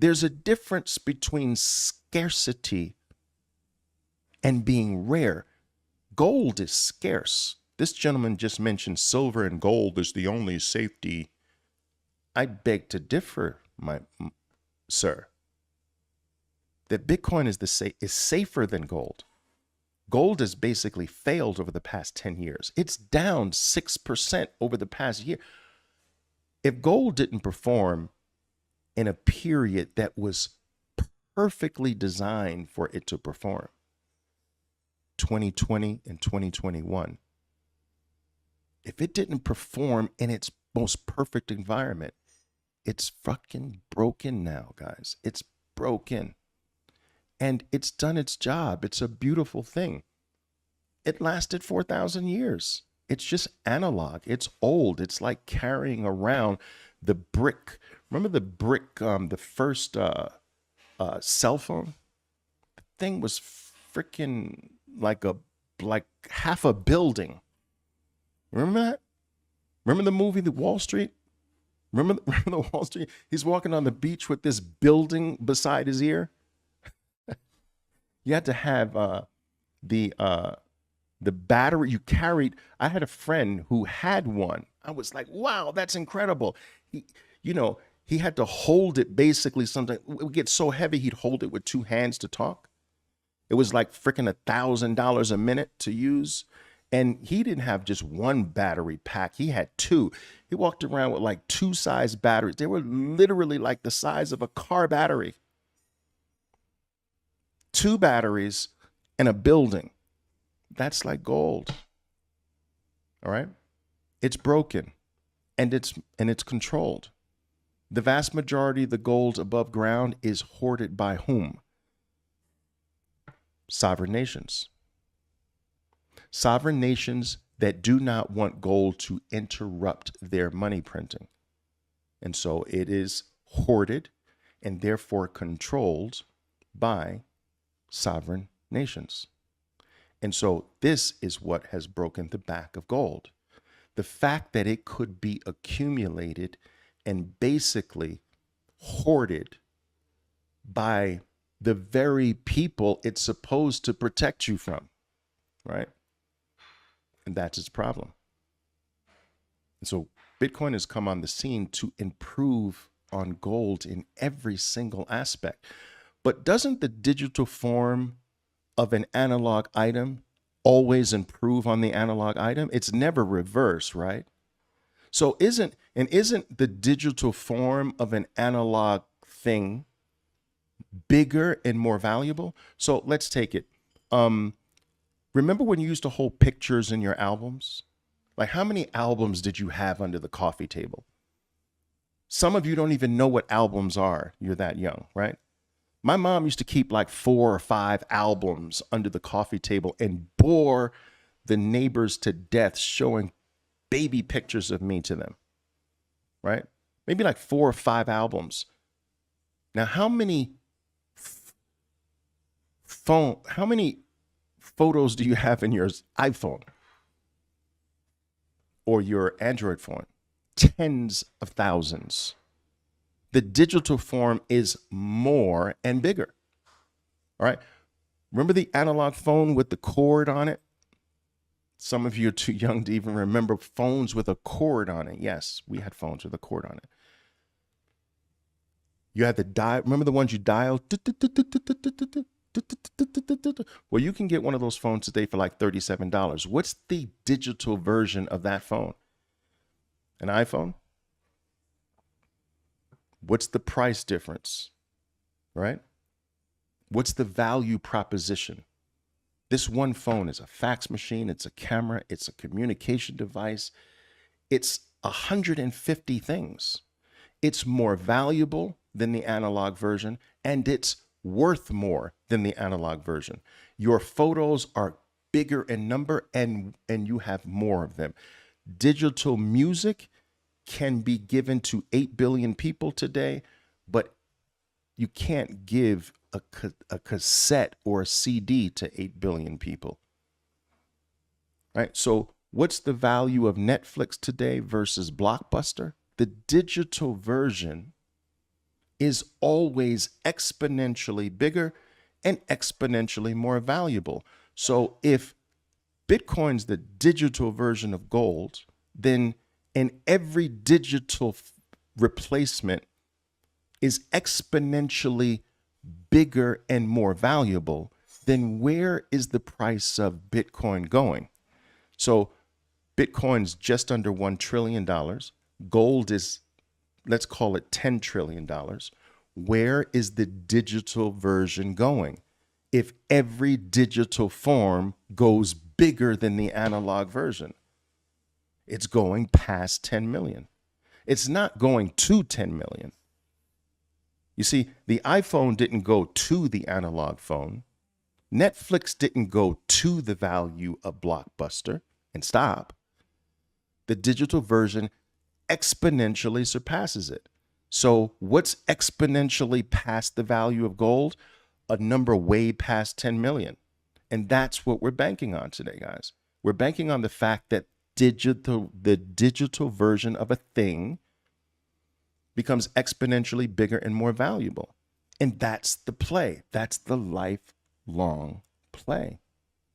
There's a difference between scarcity and being rare. Gold is scarce. This gentleman just mentioned silver and gold is the only safety. I beg to differ, my sir. That Bitcoin is safer than gold. Gold has basically failed over the past 10 years. It's down 6% over the past year. If gold didn't perform in a period that was perfectly designed for it to perform, 2020 and 2021, if it didn't perform in its most perfect environment, it's fucking broken now, guys. It's broken. And it's done its job. It's a beautiful thing. It lasted 4,000 years. It's just analog. It's old. It's like carrying around the brick. Remember the brick, the first cell phone? The thing was freaking like half a building. Remember that? Remember the movie, The Wall Street? Remember the Wall Street? He's walking on the beach with this building beside his ear. You had to have the battery you carried. I had a friend who had one. I was like, wow, that's incredible. He had to hold it basically. Sometimes it would get so heavy, he'd hold it with two hands to talk. It was like freaking $1,000 a minute to use. And he didn't have just one battery pack. He had two. He walked around with like two size batteries. They were literally like the size of a car battery. Two batteries and a building. That's like gold. All right? It's broken and it's controlled. The vast majority of the gold above ground is hoarded by whom? Sovereign nations. Sovereign nations that do not want gold to interrupt their money printing. And so it is hoarded and therefore controlled by sovereign nations. And so this is what has broken the back of gold. The fact that it could be accumulated and basically hoarded by the very people it's supposed to protect you from, right? And that's its problem. And so Bitcoin has come on the scene to improve on gold in every single aspect. But doesn't the digital form of an analog item always improve on the analog item? It's never reverse, right? So isn't the digital form of an analog thing bigger and more valuable? So let's take it. Remember when you used to hold pictures in your albums? Like how many albums did you have under the coffee table? Some of you don't even know what albums are. You're that young, right? My mom used to keep like 4 or 5 albums under the coffee table and bore the neighbors to death showing baby pictures of me to them, right? Maybe like 4 or 5 albums. Now, how many photos do you have in your iPhone or your Android phone? Tens of thousands. The digital form is more and bigger. All right. Remember the analog phone with the cord on it? Some of you are too young to even remember phones with a cord on it. Yes, we had phones with a cord on it. You had the dial. Remember the ones you dial? Well, you can get one of those phones today for like $37. What's the digital version of that phone? An iPhone? What's the price difference, right? What's the value proposition? This one phone is a fax machine, it's a camera, it's a communication device. It's 150 things. It's more valuable than the analog version, and it's worth more than the analog version. Your photos are bigger in number and you have more of them. Digital music can be given to 8 billion people today, but you can't give a cassette or a CD to 8 billion people, right? So what's the value of Netflix today versus Blockbuster? The digital version is always exponentially bigger and exponentially more valuable. So if Bitcoin's the digital version of gold, then in every digital replacement is exponentially bigger and more valuable, then where is the price of Bitcoin going? So Bitcoin's just under $1 trillion. Gold is, let's call it $10 trillion. Where is the digital version going? If every digital form goes bigger than the analog version, it's going past 10 million. It's not going to 10 million. You see, the iPhone didn't go to the analog phone. Netflix didn't go to the value of Blockbuster and stop. The digital version exponentially surpasses it. So what's exponentially past the value of gold? A number way past 10 million. And that's what we're banking on today, guys. We're banking on the fact that the digital version of a thing becomes exponentially bigger and more valuable. And that's the play. That's the lifelong play.